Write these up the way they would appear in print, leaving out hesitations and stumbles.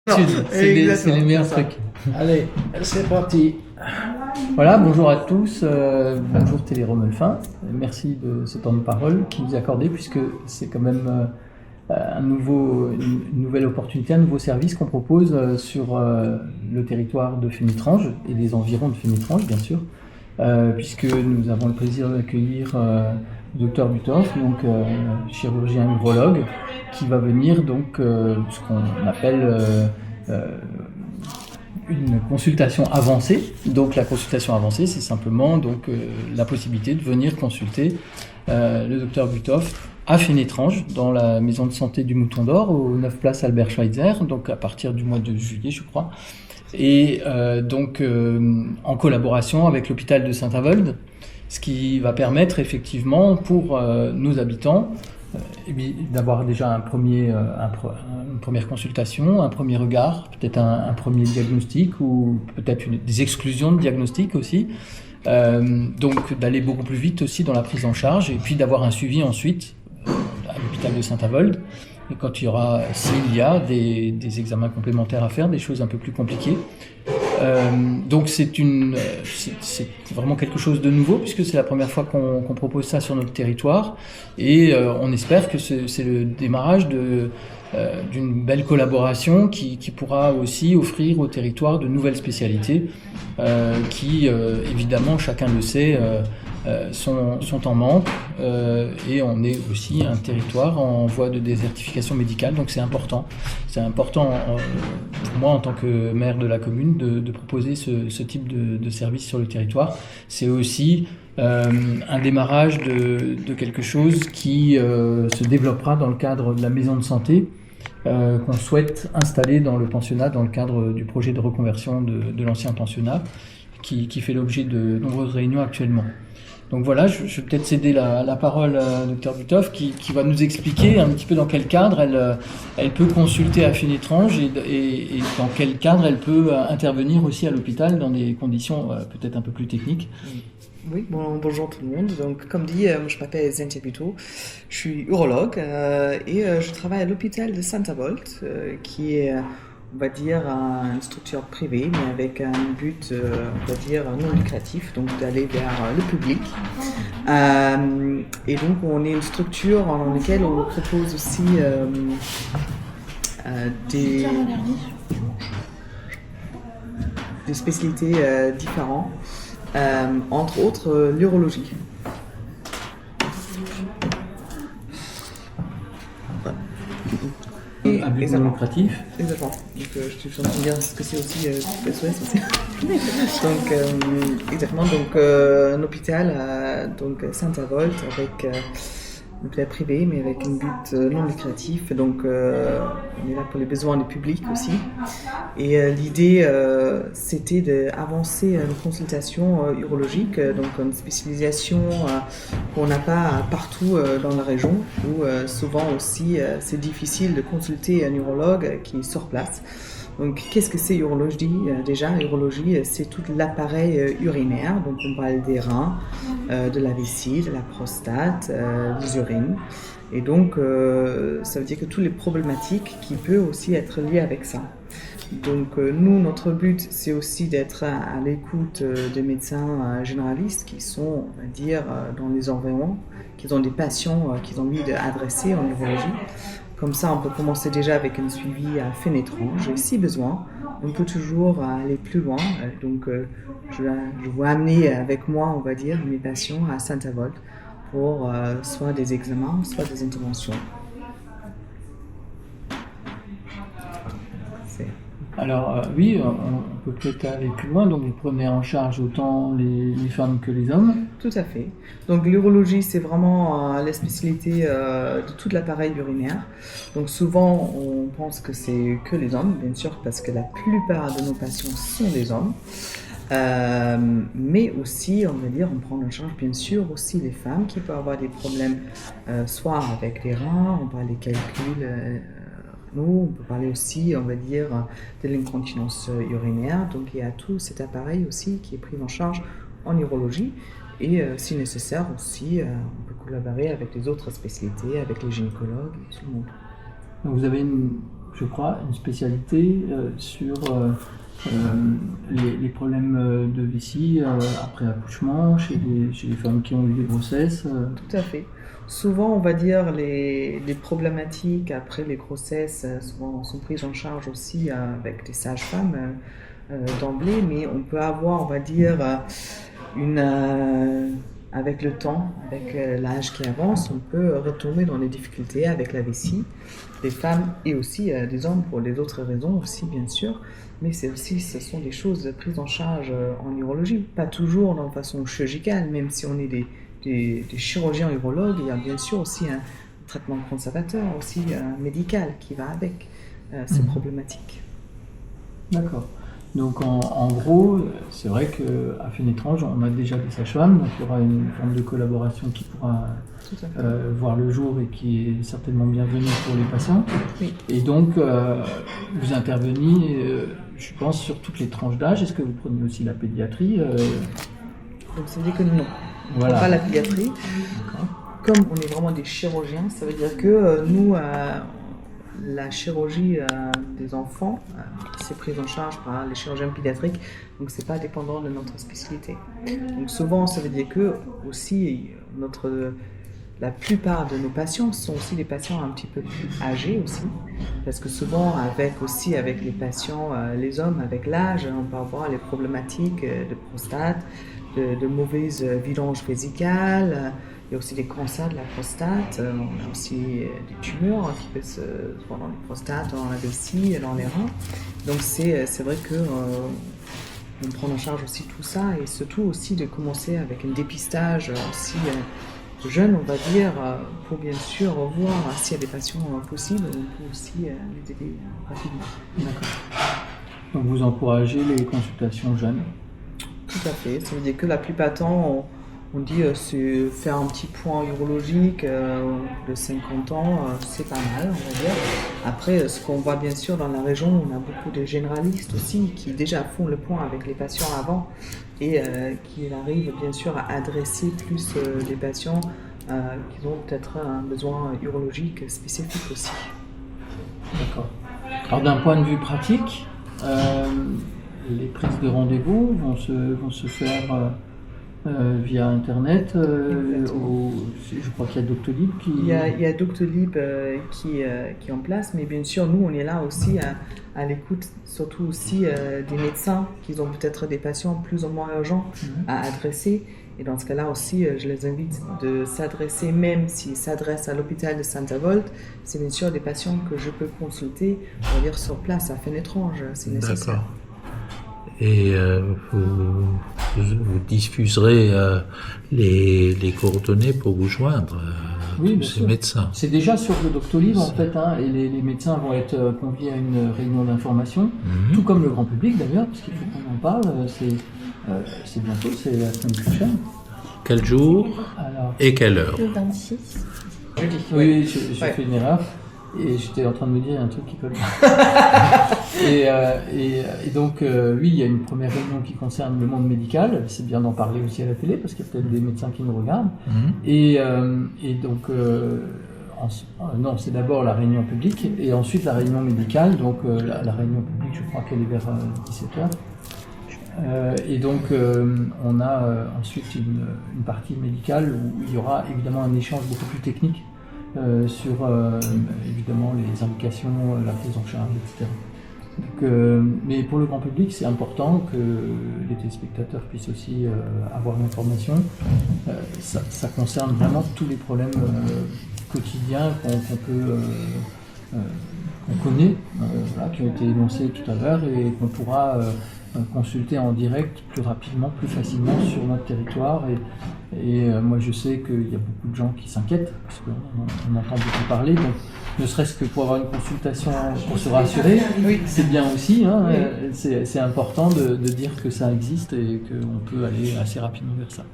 C'est les meilleurs trucs. Allez, c'est parti. Voilà, bonjour à tous, bonjour Télé Romelfin. Merci de ce temps de parole qui nous est accordé puisque c'est quand même une nouvelle opportunité, un nouveau service qu'on propose sur le territoire de Fénitrange et les environs de Fénitrange bien sûr, puisque nous avons le plaisir d'accueillir Dr Butoff, donc chirurgien urologue, qui va venir donc ce qu'on appelle une consultation avancée. Donc la consultation avancée, c'est simplement donc la possibilité de venir consulter le docteur Butoff à Fénitrange, dans la maison de santé du Mouton d'Or, au 9 place Albert Schweitzer, donc à partir du mois de juillet, je crois. Et donc en collaboration avec l'hôpital de Saint-Avold, ce qui va permettre effectivement pour nos habitants d'avoir déjà une première consultation, un premier regard, peut-être un premier diagnostic ou peut-être des exclusions de diagnostic aussi. Donc d'aller beaucoup plus vite aussi dans la prise en charge et puis d'avoir un suivi ensuite à l'hôpital de Saint-Avold. Et quand il y aura, s'il y a des examens complémentaires à faire, des choses un peu plus compliquées. Donc c'est vraiment quelque chose de nouveau puisque c'est la première fois qu'on propose ça sur notre territoire et on espère que c'est le démarrage d'une belle collaboration qui pourra aussi offrir au territoire de nouvelles spécialités qui évidemment chacun le sait sont en manque et on est aussi un territoire en voie de désertification médicale, donc c'est important pour moi en tant que maire de la commune de proposer ce type de service sur le territoire. C'est aussi un démarrage de quelque chose qui se développera dans le cadre de la maison de santé qu'on souhaite installer dans le pensionnat dans le cadre du projet de reconversion de l'ancien pensionnat qui fait l'objet de nombreuses réunions actuellement. Donc voilà, je vais peut-être céder la parole à Dr Butoff qui va nous expliquer un petit peu dans quel cadre elle peut consulter à Fénitrange et dans quel cadre elle peut intervenir aussi à l'hôpital dans des conditions peut-être un peu plus techniques. Oui, bonjour tout le monde. Donc, comme dit, je m'appelle Zentia Butoff, je suis urologue et je travaille à l'hôpital de Saint-Avold, qui est, on va dire, une structure privée, mais avec un but, on va dire, non lucratif, donc d'aller vers le public. Et donc, on est une structure dans laquelle on propose aussi des spécialités différentes. Entre autres l'urologie. Un but non lucratif. Exactement. Donc je suis en train de dire ce que c'est aussi SOS aussi. Donc exactement. Donc un hôpital donc Saint-Avold avec un hôpital privé mais avec un but non lucratif. Donc on est là pour les besoins du public aussi. Et l'idée c'était d'avancer une consultation urologique, donc une spécialisation qu'on n'a pas partout dans la région, où souvent aussi c'est difficile de consulter un urologue qui est sur place. Donc qu'est-ce que c'est urologie déjà? Urologie, c'est tout l'appareil urinaire, donc on parle des reins, de la vessie, de la prostate, des urines. Et donc ça veut dire que toutes les problématiques qui peuvent aussi être liées avec ça. Donc nous, notre but, c'est aussi d'être à l'écoute des médecins généralistes qui sont, on va dire, dans les environs, qui ont des patients qu'ils ont envie d'adresser en urologie. Comme ça, on peut commencer déjà avec un suivi à Fénitrange. Et si besoin, on peut toujours aller plus loin. Donc je vais amener avec moi, on va dire, mes patients à Saint-Avold pour soit des examens, soit des interventions. Alors oui, on peut peut-être aller plus loin, donc vous prenez en charge autant les femmes que les hommes. Tout à fait. Donc l'urologie, c'est vraiment la spécialité de tout l'appareil urinaire. Donc souvent, on pense que c'est que les hommes, bien sûr, parce que la plupart de nos patients sont des hommes. Mais aussi, on va dire, on prend en charge bien sûr aussi les femmes qui peuvent avoir des problèmes, soit avec les reins, on parle des calculs. On peut parler aussi, on va dire, de l'incontinence urinaire. Donc il y a tout cet appareil aussi qui est pris en charge en urologie. Et si nécessaire aussi, on peut collaborer avec les autres spécialités, avec les gynécologues et tout le monde. Donc vous avez je crois, une spécialité sur les problèmes de vessie après accouchement, chez les femmes qui ont eu des grossesses. Tout à fait. Souvent, on va dire, les problématiques après les grossesses souvent sont prises en charge aussi avec des sages-femmes d'emblée, mais on peut avoir, on va dire, avec le temps, avec l'âge qui avance, on peut retomber dans les difficultés avec la vessie des femmes et aussi des hommes pour les autres raisons aussi, bien sûr. Mais ce sont des choses prises en charge en urologie, pas toujours de façon chirurgicale, même si on est des chirurgiens urologues, il y a bien sûr aussi un traitement conservateur, aussi médical qui va avec ces problématiques. D'accord. Donc en gros, c'est vrai qu'à Fénétrange, on a déjà des sages-femmes, donc il y aura une forme de collaboration qui pourra voir le jour et qui est certainement bienvenue pour les patients. Oui. Et donc, vous intervenez, je pense, sur toutes les tranches d'âge. Est-ce que vous prenez aussi la pédiatrie Donc ça veut dire que non, on ne Voilà. prend pas la pédiatrie. Comme on est vraiment des chirurgiens, ça veut dire que nous, la chirurgie des enfants, c'est prise en charge par les chirurgiens pédiatriques, donc c'est pas dépendant de notre spécialité. Donc souvent, ça veut dire que aussi la plupart de nos patients sont aussi des patients un petit peu plus âgés aussi, parce que souvent avec les patients, les hommes avec l'âge, on peut avoir les problématiques de prostate, de mauvaises vidanges vésicales. Il y a aussi des cancers de la prostate, on a aussi des tumeurs qui peuvent se voir dans les prostates, dans la vessie, dans les reins. Donc c'est vrai que on prend en charge aussi tout ça et surtout aussi de commencer avec un dépistage aussi jeune, on va dire, pour bien sûr voir s'il y a des patients possibles, on peut aussi les aider rapidement. D'accord. Donc vous encouragez les consultations jeunes. Tout à fait, ça veut dire que la plupart du temps, on dit c'est faire un petit point urologique de 50 ans, c'est pas mal, on va dire. Après, ce qu'on voit bien sûr dans la région, on a beaucoup de généralistes aussi qui déjà font le point avec les patients avant et qui arrivent bien sûr à adresser plus les patients qui ont peut-être un besoin urologique spécifique aussi. D'accord. Alors d'un point de vue pratique, les prises de rendez-vous vont se faire via Internet. Je crois qu'il y a Doctolib qui... Il y a Doctolib qui est en place, mais bien sûr, nous, on est là aussi à l'écoute, surtout aussi des médecins qui ont peut-être des patients plus ou moins urgents à adresser. Et dans ce cas-là aussi, je les invite de s'adresser, même s'ils s'adressent à l'hôpital de Saint-Avold, c'est bien sûr des patients que je peux consulter, on va dire sur place, à Fénétrange, c'est nécessaire. D'accord. Et vous diffuserez les coordonnées pour vous joindre, Oui, tous bien ces sûr. médecins. C'est déjà sur le Doctolib en fait, et les médecins vont être conviés à une réunion d'information, tout comme le grand public d'ailleurs, parce qu'il faut qu'on en parle, c'est bientôt, c'est la semaine prochaine. Quel jour Alors, et quelle heure? Le 26. Jeudi. oui, j'ai fait une erreur, et j'étais en train de me dire, il y a un truc qui colle pas. et donc, oui, il y a une première réunion qui concerne le monde médical, c'est bien d'en parler aussi à la télé, parce qu'il y a peut-être des médecins qui nous regardent. Et donc, non, c'est d'abord la réunion publique, et ensuite la réunion médicale, donc la réunion publique, je crois qu'elle est vers 17h. Et donc, on a ensuite une partie médicale où il y aura évidemment un échange beaucoup plus technique sur évidemment les indications, la prise en charge, etc. Donc, mais pour le grand public, c'est important que les téléspectateurs puissent aussi avoir l'information. Ça concerne vraiment tous les problèmes quotidiens qu'on connaît, voilà, qui ont été énoncés tout à l'heure et qu'on pourra consulter en direct plus rapidement, plus facilement sur notre territoire. Et moi je sais qu'il y a beaucoup de gens qui s'inquiètent, parce qu'on entend beaucoup parler, donc ne serait-ce que pour avoir une consultation pour se rassurer, c'est bien aussi, hein, c'est important de dire que ça existe et qu'on peut aller assez rapidement vers ça.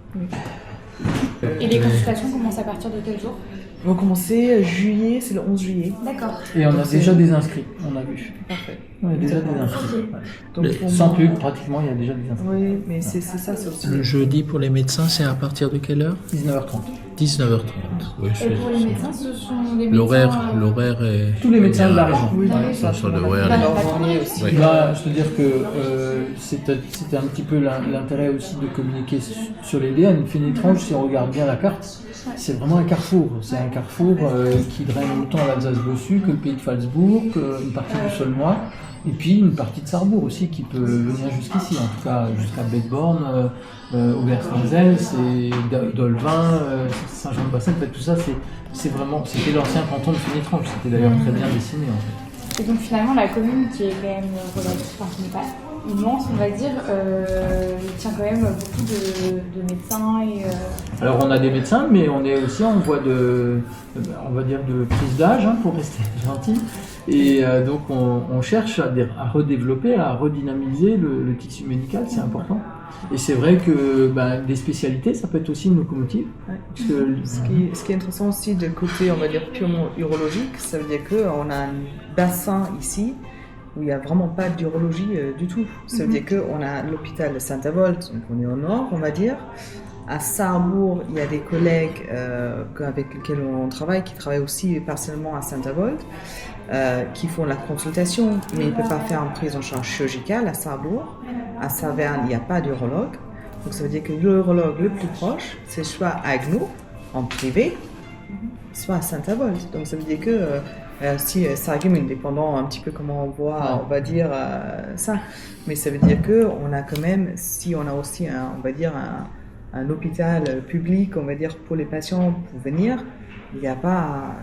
Et les consultations commencent à partir de quel jour? On va commencer juillet, c'est le 11 juillet. D'accord. Et on a Donc, déjà des inscrits, on a vu. Parfait. On a déjà des inscrits. Ok. Ouais. Donc, pour Sans moi- pub, pratiquement, il y a déjà des inscrits. Oui, mais c'est ça, c'est aussi. Le jeudi pour les médecins, c'est à partir de quelle heure? 19h30. 19h30. Oui, Et pour les médecins, ce sont les médecins... L'horaire est... Tous les médecins de la région. Oui, Ah oui, Ça devrait Voilà. aller. Normandie aussi. Oui. Là, je veux dire que c'était un petit peu l'intérêt aussi de communiquer sur les liens. Fénétrange, si on regarde bien la carte, c'est vraiment un carrefour. C'est un carrefour qui draine autant l'Alsace-Bossu que le pays de Phalsbourg, qu'une partie du Saulnois, et puis une partie de Sarrebourg aussi qui peut venir jusqu'ici, en tout cas jusqu'à Bedborn, Auvers-Vinzel, c'est Dolvin, Saint-Jean-de-Bassin. En fait, tout ça, c'était l'ancien canton de Fénétrange. C'était d'ailleurs très bien dessiné en fait. Et donc finalement, la commune qui est quand même relative, enfin qui n'est pas immense, on va dire, tient quand même beaucoup de médecins et... Alors on a des médecins, mais on est aussi en voie on va dire de prise d'âge, hein, pour rester gentil. Et donc on cherche à redévelopper, à redynamiser le tissu médical, c'est important. Et c'est vrai que des spécialités, ça peut être aussi une locomotive. Ouais. Parce que, Ce qui est intéressant aussi de côté, on va dire, purement urologique, ça veut dire qu'on a un bassin ici où il n'y a vraiment pas d'urologie du tout. Ça veut dire qu'on a l'hôpital de Saint-Avold, donc on est au nord, on va dire. À Sarrebourg, il y a des collègues avec lesquels on travaille, qui travaillent aussi partiellement à Saint-Avold, qui font la consultation, mais ils ne peuvent pas faire une prise en charge chirurgicale à Sarrebourg. À Saverne, il n'y a pas d'urologue. Donc ça veut dire que l'urologue le plus proche, c'est soit à Agneau, en privé, soit à Saint-Avold. Donc ça veut dire que si ça argumente, dépendant un petit peu comment on voit, on va dire ça. Mais ça veut dire que on a quand même, si on a aussi on va dire un hôpital public, on va dire pour les patients pour venir, il n'y a pas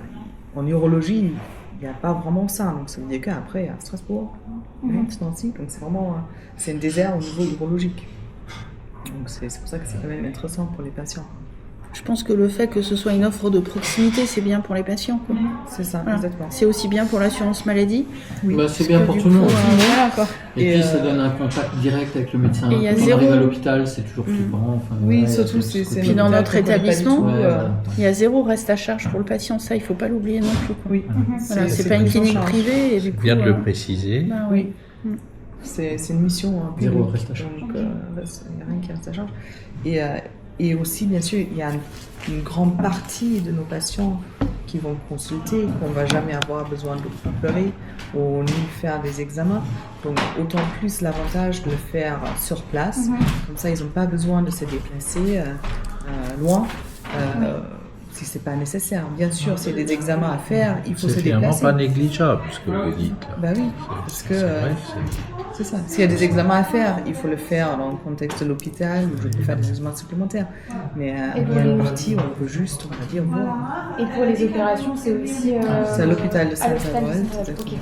en urologie, il n'y a pas vraiment ça. Donc ça veut dire qu'après à Strasbourg, Nancy, donc c'est vraiment c'est un désert au niveau urologique. Donc c'est pour ça que c'est quand même intéressant pour les patients. Je pense que le fait que ce soit une offre de proximité, c'est bien pour les patients, quoi. C'est ça, Voilà. exactement. C'est aussi bien pour l'assurance maladie. Oui. c'est bien pour tout le monde. Voilà, quoi. Et Et, puis ça donne un contact direct avec le médecin. Et il y a Quand on zéro- arrive à l'hôpital, c'est toujours flippant. Enfin, Oui, voilà, il y a surtout tout ce c'est côté. Puis dans notre établissement, Ouais, voilà. Il y a 0 reste à charge pour le patient, ça, il ne faut pas l'oublier non plus, quoi. Oui. Voilà, c'est pas une pris en clinique charge. privée et du coup... Bien de le préciser. bah oui. C'est une mission Zéro publique, reste à charge. donc il n'y a rien qui reste à charge. Et aussi, bien sûr, il y a une grande partie de nos patients qui vont consulter, qu'on ne va jamais avoir besoin de pleurer ou ni faire des examens. Donc, autant plus l'avantage de le faire sur place. Comme ça, ils n'ont pas besoin de se déplacer loin. Si ce n'est pas nécessaire. Bien sûr, s'il y a des examens à faire, il faut C'est se finalement déplacer. pas négligeable ce que vous dites. Là. Bah oui, parce que C'est vrai, c'est ça. S'il y a des examens à faire, il faut le faire dans le contexte de l'hôpital où je peux faire des examens supplémentaires. Mais il y a une partie où on peut juste, on va dire, voir. Et pour les opérations, c'est aussi... C'est à l'hôpital de à l'hôpital de Saint-Avold. Saint-Avold, ok.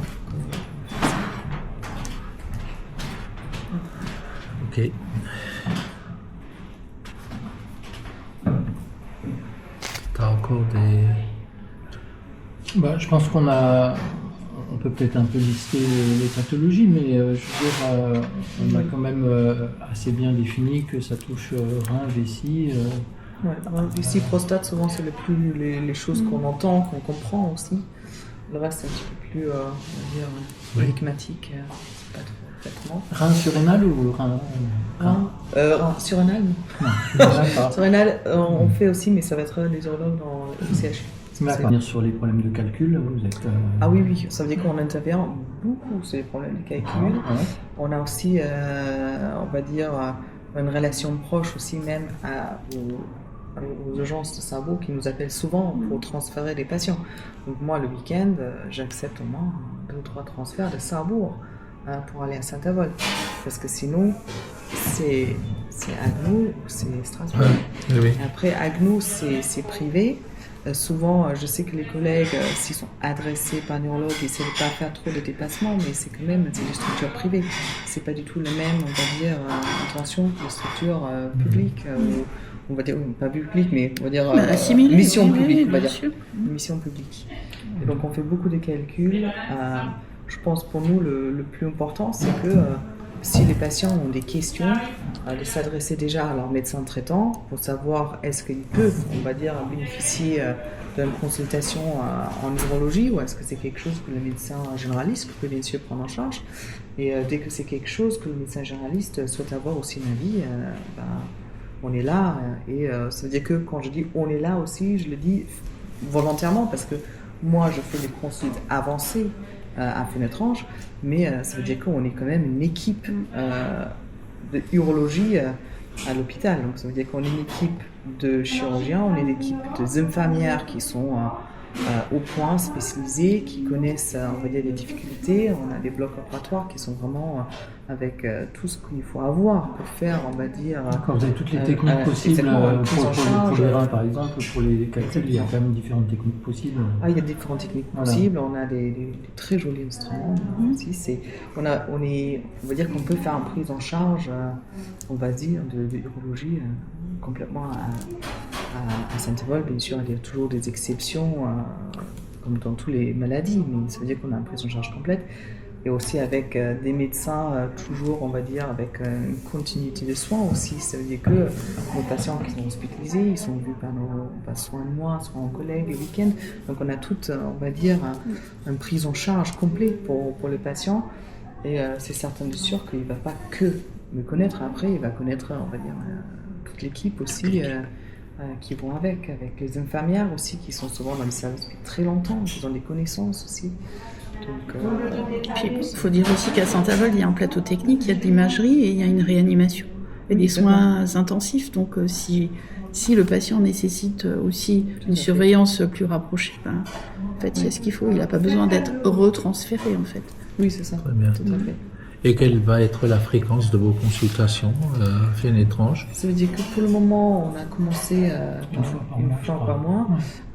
Ok. T'as encore des... Je pense on peut peut-être un peu lister les pathologies, mais je veux dire, on a quand même assez bien défini que ça touche rein, vessie. Ouais. Ici, prostate, souvent, c'est les choses qu'on entend, qu'on comprend aussi. Le reste, c'est un petit peu plus, on va dire, énigmatique. C'est pas trop traitement. Rein surrénal ou rein Surrénal, non. D'accord. Surrénal, on fait aussi, mais ça va être les urologues dans le CHU. D'accord. Venir sur les problèmes de calcul, vous êtes... Ah oui, ça veut dire qu'on intervient beaucoup sur les problèmes de calcul. Ouais. On a aussi, on va dire, une relation proche aussi même aux urgences de Sarrebourg qui nous appellent souvent pour transférer des patients. Donc moi, le week-end, j'accepte au moins 2 ou 3 transferts de Sarrebourg pour aller à Saint-Avold. Parce que sinon, c'est Agneau ou c'est Strasbourg. Oui. Après, Agneau, c'est privé. Souvent, je sais que les collègues, s'ils sont adressés par un neurologue, ils essaient de ne pas faire trop de déplacements, mais c'est quand même des structures privées. C'est pas du tout la même, on va dire, intention que les structures publiques, on va dire, pas publiques, mais on va dire assimilé, mission oui, publique, oui, on va bien dire. sûr. Mission publique. Et donc on fait beaucoup de calculs. Je pense pour nous, le plus important, c'est que si les patients ont des questions, de s'adresser déjà à leur médecin traitant pour savoir est-ce qu'ils peuvent, on va dire, bénéficier d'une consultation en neurologie ou est-ce que c'est quelque chose que le médecin généraliste peut bien sûr prendre en charge. Et dès que c'est quelque chose que le médecin généraliste souhaite avoir aussi un avis, on est là. Et ça veut dire que quand je dis on est là aussi, je le dis volontairement parce que moi je fais des consultes avancées à Fenetrange, mais ça veut dire qu'on est quand même une équipe de urologie à l'hôpital. Donc ça veut dire qu'on est une équipe de chirurgiens, on est une équipe de infirmières qui sont au point, spécialisées, qui connaissent, on va dire, les difficultés. On a des blocs opératoires qui sont vraiment avec tout ce qu'il faut avoir pour faire, on va dire... D'accord, vous avez toutes les techniques possibles pour les reins, par exemple, pour les calculs, il y a quand même différentes techniques possibles. Ah, il y a différentes techniques possibles, on a des très jolis instruments aussi. On va dire qu'on peut faire une prise en charge, on va dire, de urologie complètement à Saint-Avold. Bien sûr, il y a toujours des exceptions, comme dans toutes les maladies, mais ça veut dire qu'on a une prise en charge complète. Et aussi avec des médecins, toujours, on va dire, avec une continuité de soins aussi. Ça veut dire que nos patients qui sont hospitalisés, ils sont vus par soit moi, soit un collègue le week-end. Donc on a toute, on va dire, une prise en charge complète pour les patients. Et c'est certain de sûr qu'il ne va pas que me connaître. Après, il va connaître, on va dire, toute l'équipe aussi qui vont avec les infirmières aussi, qui sont souvent dans le service depuis très longtemps, qui ont des connaissances aussi. Puis il faut dire aussi qu'à Saint-Avold, il y a un plateau technique, il y a de l'imagerie et il y a une réanimation et des soins intensifs. Donc si le patient nécessite aussi une surveillance plus rapprochée, en fait, il y a ce qu'il faut. Il n'a pas besoin d'être retransféré, en fait. Oui, c'est ça. Très bien. Tout à fait. Et quelle va être la fréquence de vos consultations Fenetrange? Ça veut dire que pour le moment, on a commencé une fois par mois.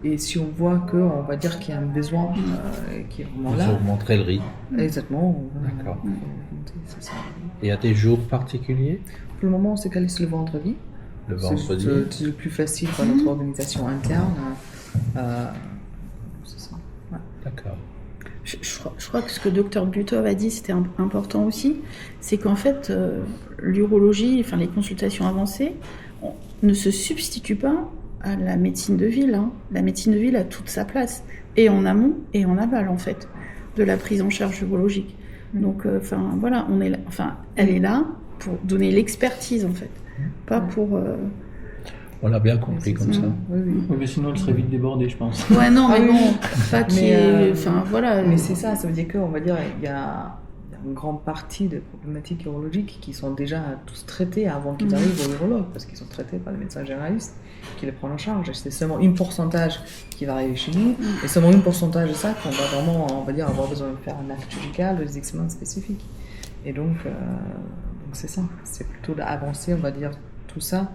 Et si on voit qu'on va dire qu'il y a un besoin qui est vraiment là. Vous augmenterez le rythme. Exactement. D'accord. C'est ça. Et à des jours particuliers? Pour le moment, on s'est calé sur le vendredi. Le vendredi. C'est le plus facile pour notre organisation interne. C'est ça. Ouais. D'accord. Je crois que ce que Dr Butov a dit, c'était important aussi, c'est qu'en fait, l'urologie, enfin les consultations avancées, ne se substituent pas à la médecine de ville. Hein. La médecine de ville a toute sa place, et en amont et en aval, en fait, de la prise en charge urologique. Donc, voilà, elle est là pour donner l'expertise, en fait, pas pour... On l'a bien compris comme ça. Oui. Oui, mais sinon, elle serait vite débordée, je pense. Ouais, non, mais oui. bon, pas qu'il y ait... voilà. Mais c'est ça veut dire qu'on va dire il y a une grande partie de problématiques urologiques qui sont déjà tous traitées avant qu'ils arrivent au urologue, parce qu'ils sont traités par les médecins généralistes qui les prennent en charge. Et c'est seulement un pourcentage qui va arriver chez nous, et seulement un pourcentage de ça qu'on va vraiment, on va dire, avoir besoin de faire un acte chirurgical ou des examens spécifiques. Et donc c'est ça, c'est plutôt d'avancer, on va dire, tout ça.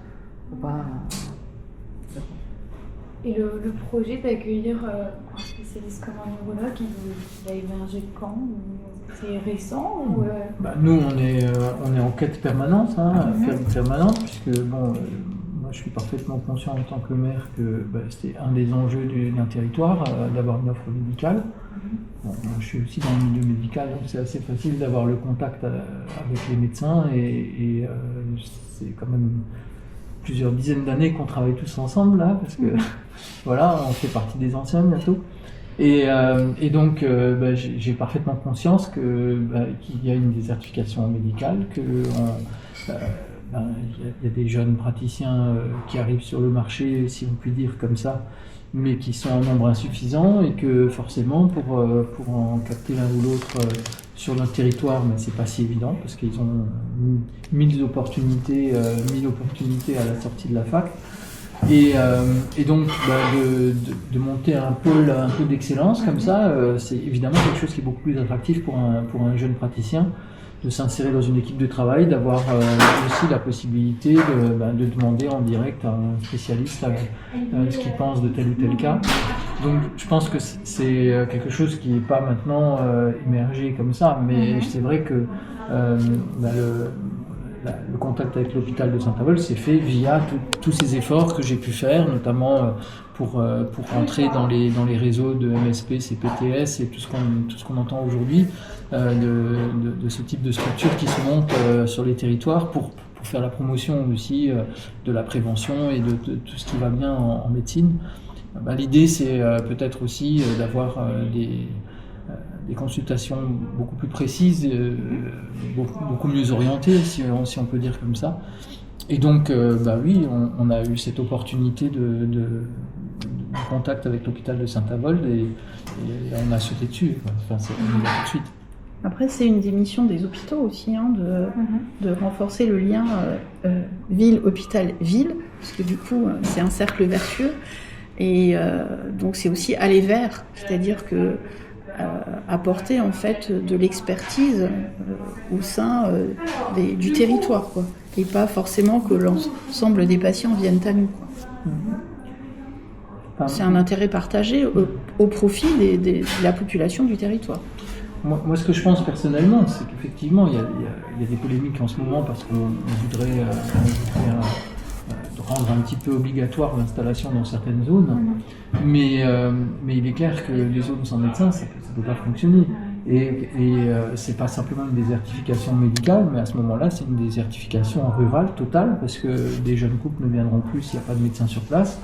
Et le projet d'accueillir un spécialiste comme un neurologue, il a émergé quand? C'est récent ou Nous, on est en quête permanente, permanente, puisque moi je suis parfaitement conscient en tant que maire que c'est un des enjeux d'un territoire, d'avoir une offre médicale. Moi, je suis aussi dans le milieu médical, donc c'est assez facile d'avoir le contact avec les médecins et c'est quand même plusieurs dizaines d'années qu'on travaille tous ensemble là, parce que voilà, on fait partie des anciens bientôt. Et donc j'ai parfaitement conscience qu'il y a une désertification médicale, qu'il y a des jeunes praticiens qui arrivent sur le marché, si on peut dire comme ça, mais qui sont en nombre insuffisant, et que forcément pour en capter l'un ou l'autre sur notre territoire, c'est pas si évident, parce qu'ils ont 1000 opportunités à la sortie de la fac. Et donc de monter un pôle un peu d'excellence comme ça, c'est évidemment quelque chose qui est beaucoup plus attractif pour un jeune praticien, de s'insérer dans une équipe de travail, d'avoir aussi la possibilité de demander en direct à un spécialiste ce qu'il pense de tel ou tel cas. Donc je pense que c'est quelque chose qui n'est pas maintenant émergé comme ça, mais c'est vrai que le contact avec l'hôpital de Saint-Avold s'est fait via tous ces efforts que j'ai pu faire, notamment pour rentrer dans les réseaux de MSP, CPTS et tout ce qu'on entend aujourd'hui de ce type de structures qui se montent sur les territoires pour faire la promotion aussi de la prévention et de tout ce qui va bien en médecine. L'idée, c'est peut-être aussi d'avoir des consultations beaucoup plus précises, beaucoup mieux orientées, si on peut dire comme ça. Et donc, oui, on a eu cette opportunité de contact avec l'hôpital de Saint-Avold et on a sauté dessus. Enfin, c'est tout de suite. Après, c'est une des missions des hôpitaux aussi, de renforcer le lien ville-hôpital-ville, parce que du coup, c'est un cercle vertueux. Et donc, c'est aussi aller vers, c'est-à-dire que apporter en fait de l'expertise au sein du territoire, quoi, et pas forcément que l'ensemble des patients viennent à nous, quoi. C'est un intérêt partagé au profit de la population du territoire. Moi, ce que je pense personnellement, c'est qu'effectivement, il y a des polémiques en ce moment parce qu'on voudrait rendre un petit peu obligatoire l'installation dans certaines zones. Mais il est clair que les zones sans médecin, ça ne peut pas fonctionner. Et c'est pas simplement une désertification médicale, mais à ce moment-là, c'est une désertification rurale totale parce que des jeunes couples ne viendront plus s'il n'y a pas de médecin sur place.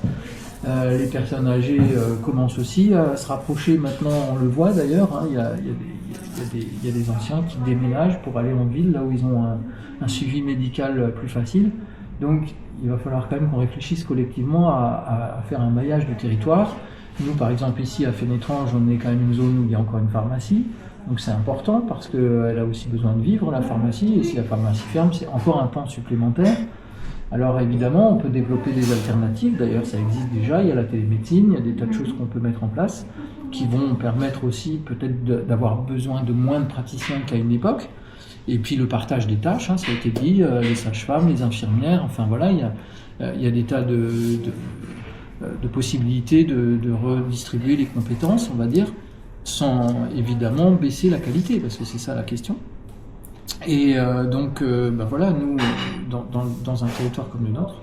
Les personnes âgées commencent aussi à se rapprocher. Maintenant, on le voit d'ailleurs, il y a des anciens qui déménagent pour aller en ville, là où ils ont un suivi médical plus facile. Donc, il va falloir quand même qu'on réfléchisse collectivement à faire un maillage du territoire. Nous, par exemple, ici à Fénétrange, on est quand même une zone où il y a encore une pharmacie. Donc, c'est important parce qu'elle a aussi besoin de vivre, la pharmacie. Et si la pharmacie ferme, c'est encore un pan supplémentaire. Alors évidemment, on peut développer des alternatives, d'ailleurs ça existe déjà, il y a la télémédecine, il y a des tas de choses qu'on peut mettre en place qui vont permettre aussi peut-être d'avoir besoin de moins de praticiens qu'à une époque. Et puis le partage des tâches, ça a été dit, les sages-femmes, les infirmières, enfin voilà, il y a des tas de possibilités de redistribuer les compétences, on va dire, sans évidemment baisser la qualité, parce que c'est ça la question. Et donc, voilà, nous, dans un territoire comme le nôtre,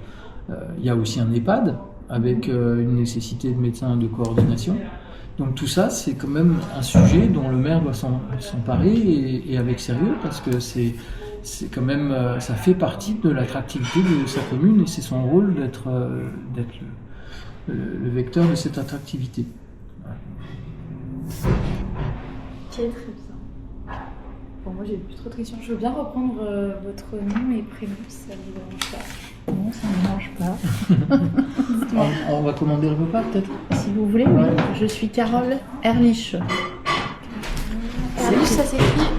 il y a aussi un EHPAD avec une nécessité de médecins de coordination. Donc tout ça, c'est quand même un sujet dont le maire doit s'emparer et avec sérieux, parce que c'est quand même, ça fait partie de l'attractivité de sa commune et c'est son rôle d'être le vecteur de cette attractivité. Très bien. Bon, moi, j'ai plus trop de questions. Je veux bien reprendre votre nom et prénom, si ça ne vous dérange pas. Non, ça ne me dérange pas. On va commander le repas, peut-être ? Si vous voulez, oui. Je suis Carole Erlich. Erlich, ça s'écrit